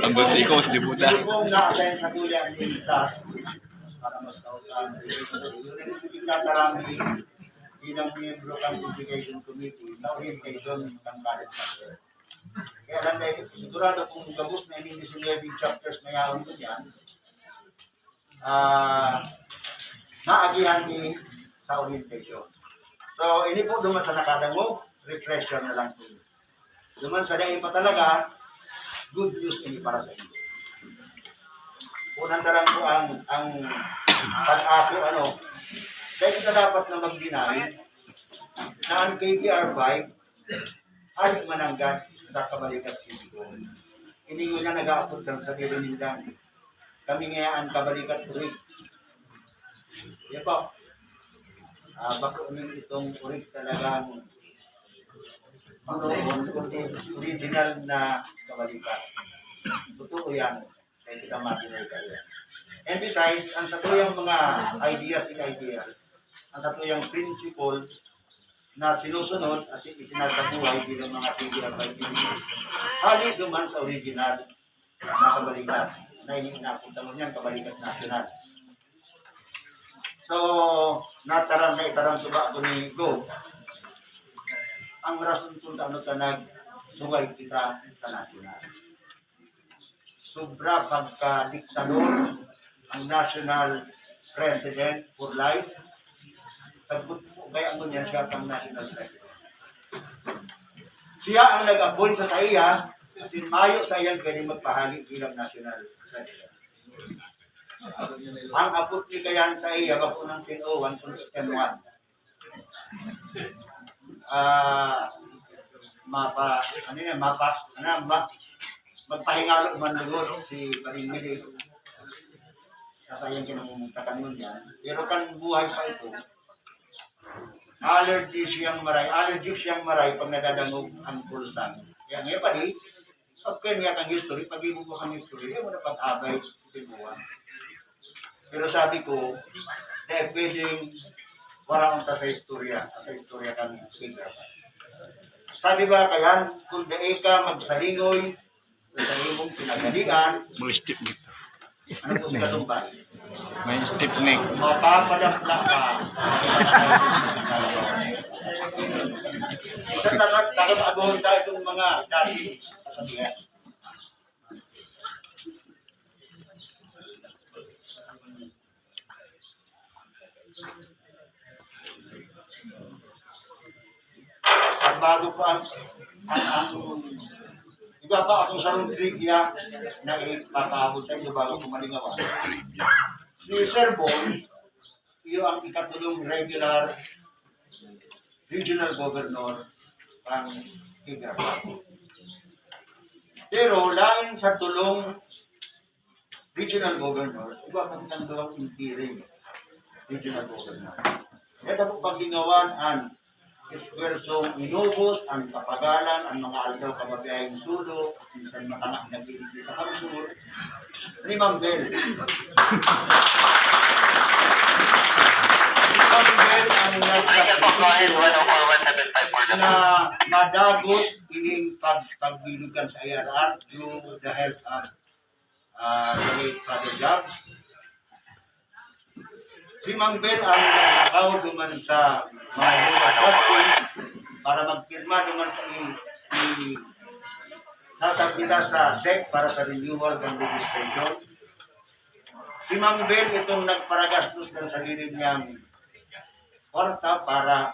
Ang gusto ko, slibuta. Kung na-assign sa kuya ni task para mas kautan, yung tatarami bilang miyembro ng Education Committee, na-orientation ng college chapter. Kaya lang dahil sigurado kung gabos na hindi sila yung chapters na yaon ko yan, naagihan ni sa orientation. So, ini po duman sa nakadango, refresher na lang po. Duman sa dahil pa talaga, good news ini para sa inyo. Unang tarang po ang pag-ako, dahil kita dapat na mag-deny na ang KBR 5 ay mananggat sa kabalikat sito. Hindi ko na nag-aapot lang sa dirinindan. Kami ngayaan kabalikat urig. Yan po. Bako nyo itong urig talagang original na kabalikat. Totoo yan. Kaya kita matinay kayo. And besides, ang satuyang mga ideas, ang satuyang principle na sinusunod at isinatabuhay bilang mga PBR hali duman sa original na kabalikat na inapunta mo niyan, kabalikat national. So, natarang suba ko ni Go. Ang rason kung ano ka nag-suway kita sa national. Sobra pagka-diktador ang national president for life. Sagot po, kaya mo niya siya ang national president. Siya ang nag-appoint sa iya, kasi mayo sa iyang galing magpahali bilang national president. Ang apot ni kayan sa iya, bako ng 1001 kung 1001. Magpahingalo man lugod si Paringili. Kasayang kinamumutakan nun yan. Pero kan buhay pa ito, allergic siyang maray pag nadadangog ang pulsan. Kaya ngayon pa di, pagka niya kang history, pag-ibig mo kang history, hindi mo na pag-abay sinuwan. Pero sabi ko, dahil pwedeng warang sa istorya kang speaker. Sabi ba kaya, kung dahil ka magsalingoy, sa imong pinagalian, May step nito. ano kung kasumbay? May step neck. Mapapadakla ka. Isa sangat, takot-agong tayo itong mga dati kasabihan. At bago pa ang iba pa akong sarong trivia na ipapahawag sa inyo bago kumalingawan. Si Sir Bon, iyo ang ikatulong regular regional governor ng Tigray. Pero lain sa tulong regional governor, iba pang isang interim regional governor. Ito po pag-ginawan ang eswersong inubos, ang kapagalan, ang mga aldaw kababiyahing tulo, minsan matanak na pinili sa kamsur, ni Ma'am Bel. Ma'am Bel ang na madagot ining pagbilugan sa IRR through the help of the late Father Jobs. Si Ma'am Bel ang nagkakaw duman sa mga trustees para magpirma naman sa sasabila sa SEC para sa renewal ng registration. Si Ma'am Bel itong nagparagastos ng sarili niyang kwarta para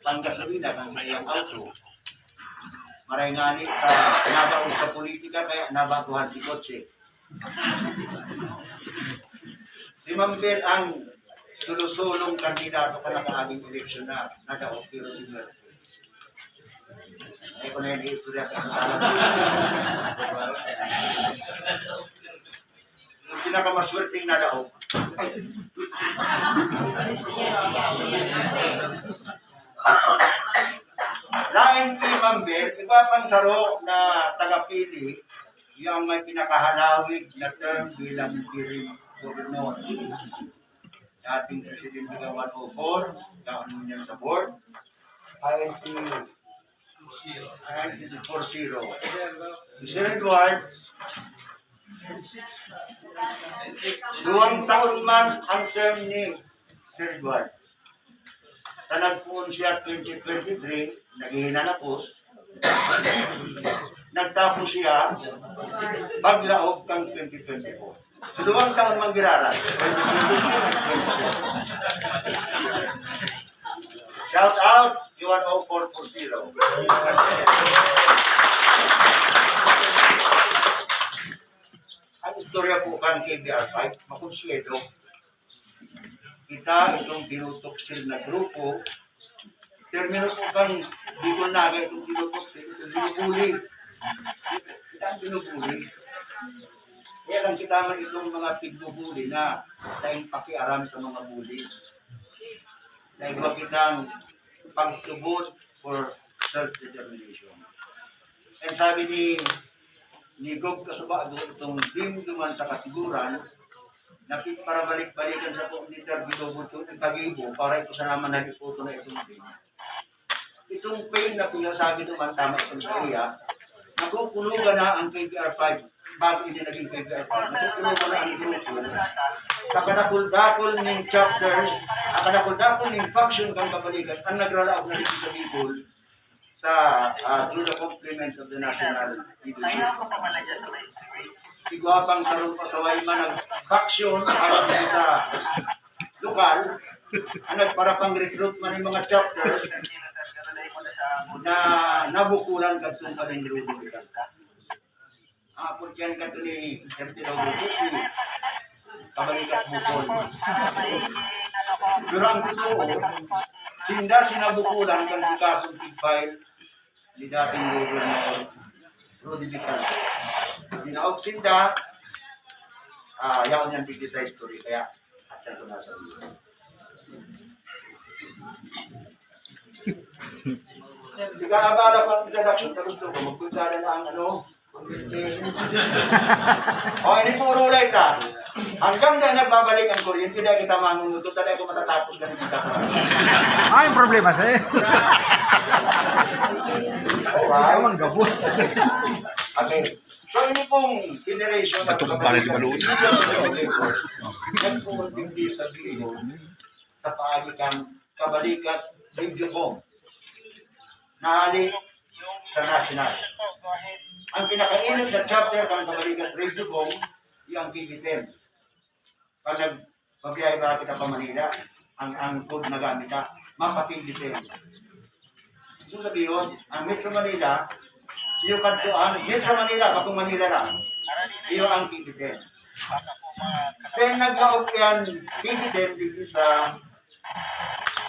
panggasolina ng iyang auto. Maray nga ni nabaon sa politika kaya nabaguhan si kotse. Si Ma'am Bel ang sulusulong kandidato ka na kaaging eleksyon na nadaog pero si Mercy. Ay ko na yung istorya sa kasalanan. Yung pinakamaswerteng nadaog. Lain kay Ma'am Bel, iba pang saro na tagapili yung may pinakahalawig na term bilang interim governor. Dating Presidente ng 104, daon niya sa board. Ay si 4-0. Sir Edward, 2 taon man ang term ni Sir Edward. Tanagpuan siya 2023, naghihina na po. Nagtapos siya, paglaog kang 2024. So 2 taon man giraran. Shout out, you are 0440. Ang istorya po kan KBR5, makonsuelo. Kita itong tinutoksil na grupo, termino po kan dito naga itong tinutoksil, itong binubuli. Kita ang binubuli. Kaya lang kita man itong mga pigbubuli na dahil pakiaram sa mga buli. Dahil huwag kitang pagtubod for self-determination. And sabi ni Gob Kasubado, itong duman sa kasiguran, napit para balik-balikan sa computer, binubuto ng kagibo, para ito sa naman naliputo na itong din. Itong pain na pinasabi duman, tama itong sa iya, nakukulugan na ang KBR5, bago hindi naging KBR5, nakukulugan na ang grupo, sa kanakul-dakol ng chapters, ang kanakul-dakol ng faction kang kabalikan, ang nagralaog na dito sa Bicol, sa through the compliments of the national leadership. Sigwapang sarong pasaway man ang faction para sa lokal, ang para pang recruit man ng mga chapters na nabukulan katong panindirudulitan. Ang apurkyan kato ni Sertilo Bukusi, kabalikat bukol. Pero ang totoo, sinda sinabukulan kang si Kasong Tigfile ni dating Governor Rudy Vical. Dinaog sinda, yaon niyang tigil sa history, kaya at ito nasa dito. Hindi ka abala pang introduction, tapos ito, magpunta na ang ano. O, hindi puro ulit ha. Hanggang na nagbabalik ang kuryente, dahil kita mangungutot, dahil ako matatapos ganun kita. Yung problema sa'yo. Ayaw ang gabos. Okay. So, ini pong generation Bato ka para sa baluot. nagpumunti sa Bicol sa paalikan kabalikat radio bomb naali sa national. Ang pinakainit na chapter ng kabalikat radio bomb yung TV10. Pag nagpabiyahe para kita pa Manila, ang code na gamit na, mapapig-10. So sabihin, ang Metro Manila, yung kantuan, Metro Manila, kapag Manila lang, iyo ang TV10. Then naglaog yan, TV10 dito sa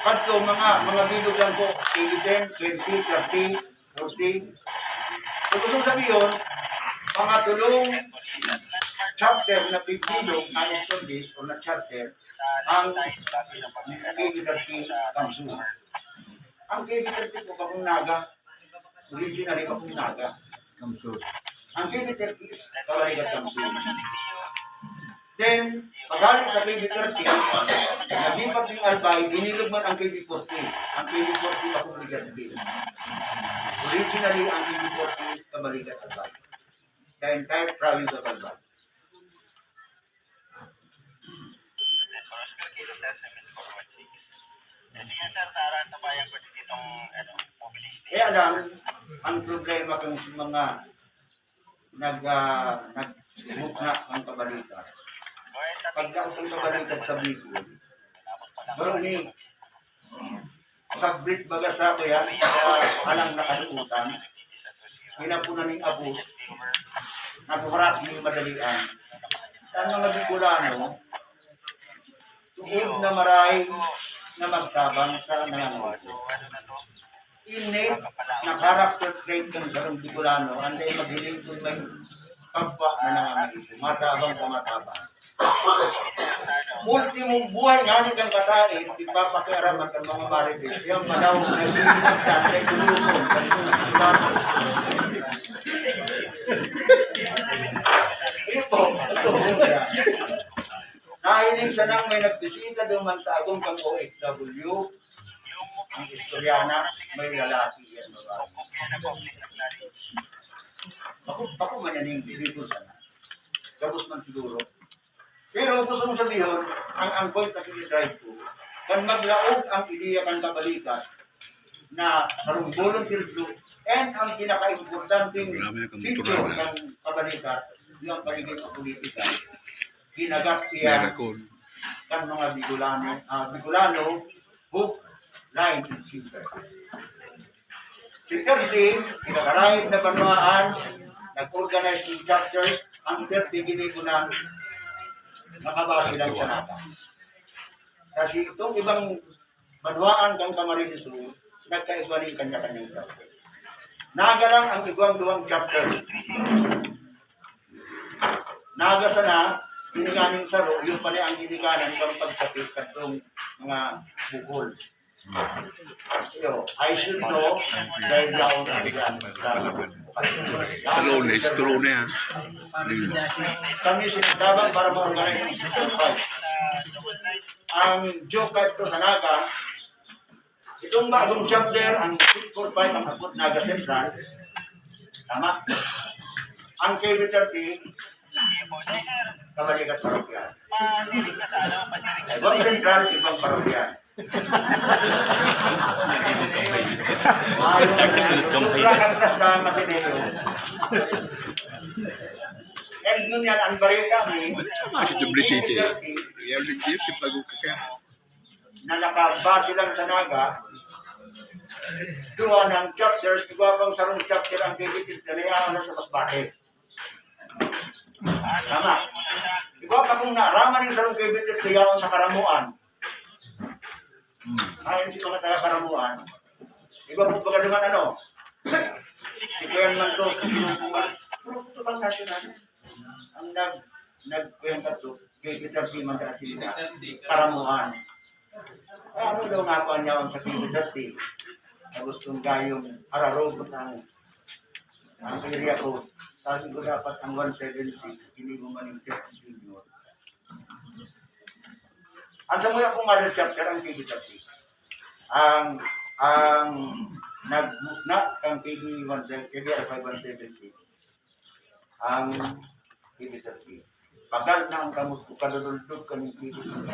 kanto, mga bilugan ko, TV10, 20, 30, 40. So gusto sabihin, mga tulong chapter na pipilong na studies o na chapter ang KBRT Kamsu. Ang KBRT po kapong naga, originally kapong naga. Kamsur. Ang KBRT, Kabalikat Kamsu. Then, pagaling sa KBRT, nagipat ng Albay, binilog man ang KB40. Ang KB40 kapong Ligasbi. Originally, ang KB40 Kabalikat Albay. The entire province of Albay. Kaya lang, ang problema kung mga nag-mukha ang kabalikat. Pagdaos ang kabalikat sa Bicol, pero ni, pag-break baga sa ako yan, alang nakalutan, hinapunan ng abos, nagparat ng madalian. Ang mga Bicolano, tuod na maray na magtabang sa nangangawa. Ini na character trait ng sarong Bicolano, anday maghiling kung may kapwa na nangangawa. Matabang ka matabang. Ultimong buhay nga ni kang katain, ipapakiaraman ng mga marites, yung malaw na binigyan ay tulungon. Ito. Nahiling sa nang may nagbisita duman sa agong kang OFW, ang istoryana, may lalaki yan. Ako man yan yung dito sana. Gabos man siguro. Pero gusto mong sabihin, ang point na sinidrive ko, kan maglaog ang ideya kan kabalikat na karong volunteer group and ang pinaka-importanting feature ng kabalikat, yung paligid ng politika, ginagat iya kan mga Bicolano, hook, line, and sinker. Security, pinakaraib na panuaan, nag-organize ng chapters, ang 30 ginikunan, nakabase lang sa nata. Kasi itong ibang manuaan kang Camarines Rule, nagkaiba rin kanya-kanyang chapter. Naga lang ang ibang duwang chapter. Naga sana, ginikaning saro, yung pala ang ginikanan ng pagsapit katong mga bukol. So, I should know dahil yaon ang yan. Slow na yan. Kami sinagdaban para ma-organize ng system 5. Ang joke ito sa Naga, itong bagong chapter, ang 645, ang Akot Naga Central, tama? Ang KB30, kabalikat parokyan. Ibang Central, ibang parokyan. Sobra kaglas na masinero. And yun yan, ang baril kami, Masih duplicity. Ya udah dia sih bagus kakak. na nakabase lang sa Naga, doon ang chapters, iba pang sarong chapter ang dedicated na niya sa Masbate. Tama. Iba pa kung naaraman yung sarong dedicated na sa Karamuan. Ayon si mga taga-Karamuan, iba po baga naman ano, si Kuyan man to, sa pinupungan, puro ito bang national? Ang nag-kuyan ka to, dedicated si mga sila, Karamuan. Ano daw nga pa niya ang sakit dati? Na gustong gayong ararogot ang area ko. Sabi ko dapat ang 170, hindi mo maning 30 junior. Ang samuya kong ano chapter ang KB30. Ang nag-muknak ang KB170, KB570. Ang KB30. Pagal na ang kamot ko, kalulundog ka ng KB30.